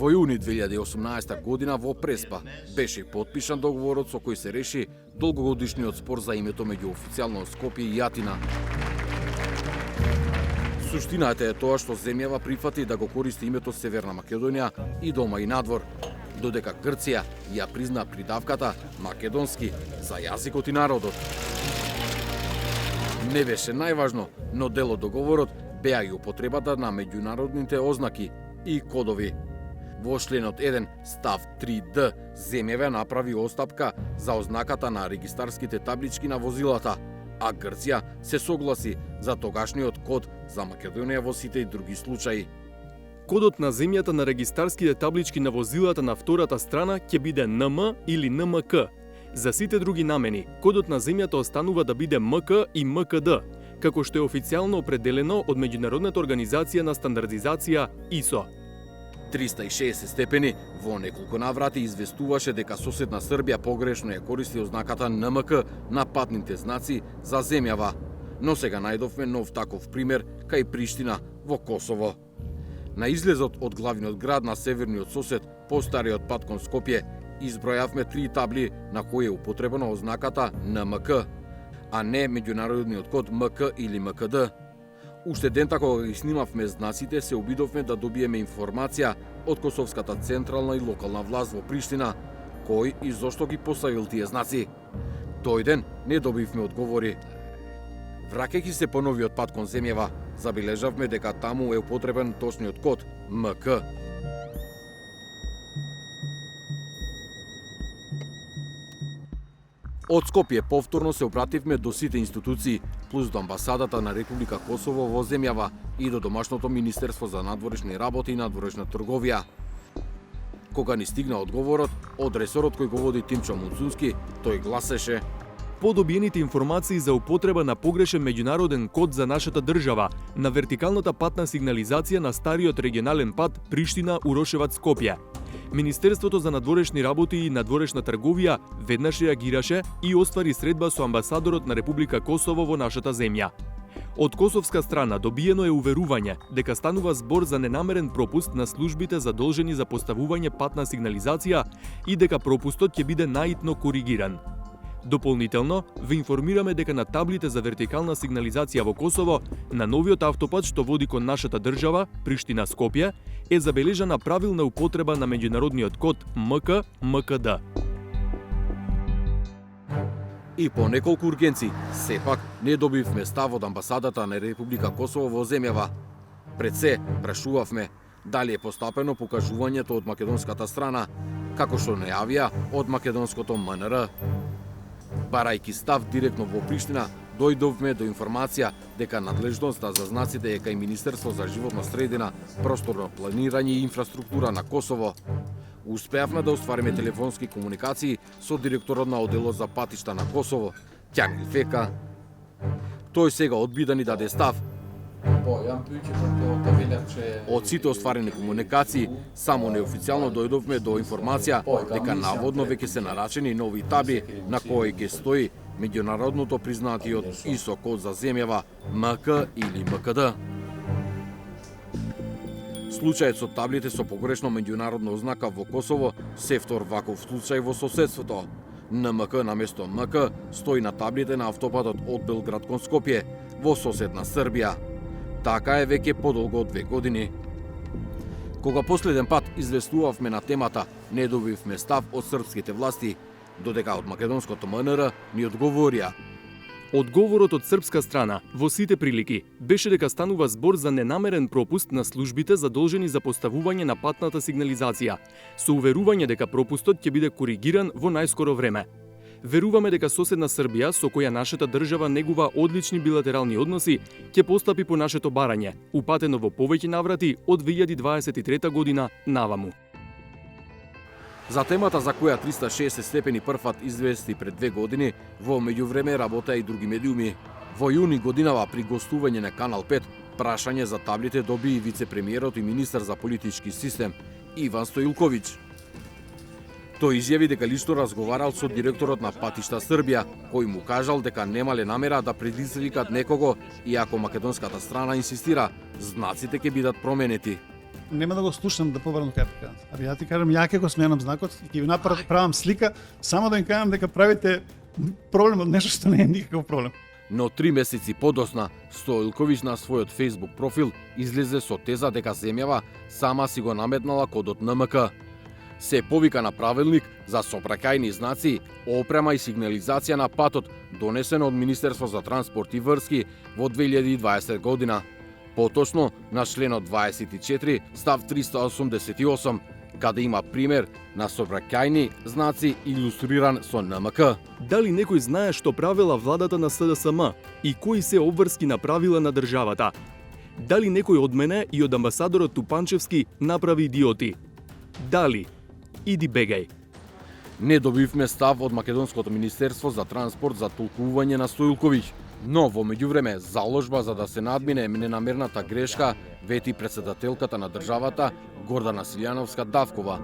Во јуни 2018 година во Преспа беше потпишан договорот со кој се реши долгогодишниот спор за името меѓу официјално Скопје и Атина. Суштината е тоа што земјава прифати да го користи името Северна Македонија и дома и надвор, додека Грција ја призна придавката македонски за јазикот и народот. Не беше најважно, но дел од договорот беа и употребата на меѓународните ознаки и кодови. Во членот 1 став 3д земјава направи остапка за ознаката на регистарските таблички на возилата, а Грција се согласи за тогашниот код за Македонија во сите други случаи. Кодот на земјата на регистарските таблички на возилата на втората страна ќе биде НМ или НМК. За сите други намени, кодот на земјата останува да биде МК и МКД, како што е официјално определено од Меѓународната организација на стандардизација ИСО. 360 степени во неколку наврати известуваше дека соседна Србија погрешно ја користи ознаката НМК на патните знаци за земјава, но сега најдовме нов таков пример кај Приштина во Косово. На излезот од главниот град на северниот сосед, постариот пат кон Скопје, избројавме 3 табли на кои е употребена ознаката НМК, а не меѓународниот код МК или МКД. Уште дента кога ги снимавме знаците, се обидовме да добиеме информација од Косовската централна и локална власт во Приштина, кој и зошто ги поставил тие знаци. Тој ден не добивме одговори. Враќајќи се по новиот пат кон земјава, забележавме дека таму е употребен точниот код МК. Од Скопје повторно се обративме до сите институции, плюс до амбасадата на Република Косово во земјава и до домашното Министерство за надворешни работи и надворешна трговија. Кога ни стигна одговорот од ресорот кој го води Тимчо Муцунски, тој гласеше: по добиените информации за употреба на погрешен меѓународен код за нашата држава на вертикалната патна сигнализација на стариот регионален пат Приштина-Урошевац-Скопје, Министерството за надворешни работи и надворешна трговија веднаш реагираше и оствари средба со амбасадорот на Република Косово во нашата земја. Од косовска страна добиено е уверување дека станува збор за ненамерен пропуст на службите задолжени за поставување патна сигнализација и дека пропустот ќе биде наитно коригиран. Дополнително, ве информираме дека на таблите за вертикална сигнализација во Косово, на новиот автопат што води кон нашата држава, Приштина-Скопје, е забележана правилна употреба на меѓународниот код МК-МКД. И по неколку ургенци, сепак не добивме став од амбасадата на Република Косово во земјава. Пред се, прашувавме дали е постапено покажувањето од македонската страна, како што не јавија од македонското МНР. Барајки став директно во Приштина, дојдовме до информација дека надлежноста за знаците е кај Министерство за животна средина, просторно планирање и инфраструктура на Косово. Успеавме да оствариме телефонски комуникации со директорот на оделот за патишта на Косово, Ќангил Фека. Тој сега одби да ни даде став. Од сите остварени комуникации, само неофицијално дојдовме до информација дека наводно веќе се нарачени нови таби на кои ќе стои меѓународното признатиот ИСО код за земјава МК или МКД. Случајот со таблите со погрешно меѓународна ознака во Косово се втор ваков случај во соседството. НМК наместо МК стои на таблите на автопатот од Белград кон Скопје во соседна Србија. Така е веќе подолго од 2 години. Кога последен пат известувавме на темата, не добивме став од српските власти, додека од македонското МНР ни одговорија. Одговорот од српска страна во сите прилики беше дека станува збор за ненамерен пропуст на службите задолжени за поставување на патната сигнализација, со уверување дека пропустот ќе биде коригиран во најскоро време. Веруваме дека соседна Србија, со која нашата држава негува одлични билатерални односи, ќе постапи по нашето барање, упатено во повеќе наврати од 2023 година наваму. За темата за која 360 степени првпат извести пред 2 години, во меѓувреме работеа и други медиуми. Во јуни годинава при гостување на Канал 5, прашање за таблите доби и вице-премиерот и министар за политички систем Иван Стоилковиќ. Тој изјави дека лично разговарал со директорот на Патишта Србија, кој му кажал дека немале намера да предизвикат некого и ако македонската страна инсистира, знаците ќе бидат променети. нема да го слушам да поврно кај така. Аби ја ти кажам, ја ќе го сменам знакот и ќе ви направам слика, само да им кажам дека правите проблем од нешто што не е никаков проблем. Но 3 месеци подосна, Стоилковиќ на својот Facebook профил излезе со теза дека земјава сама си го наметнала кодот НМК. Се повика на правилник за сообраќајни знаци, опрема и сигнализација на патот, донесено од Министерство за транспорт и врски во 2020 година. Поточно на членот 24, став 388, каде има пример на сообраќајни знаци илустриран со НМК. Дали некој знае што правила владата на СДСМ и кои се обврски на правила на државата? Дали некој од мене и од амбасадорот Тупанчевски направи идиоти? Дали? Иди бегај. Не добивме став од Македонското Министерство за транспорт за толкување на Стоилковиќ, но во меѓувреме заложба за да се надмине ненамерната грешка вети председателката на државата Гордана Силјановска Давкова.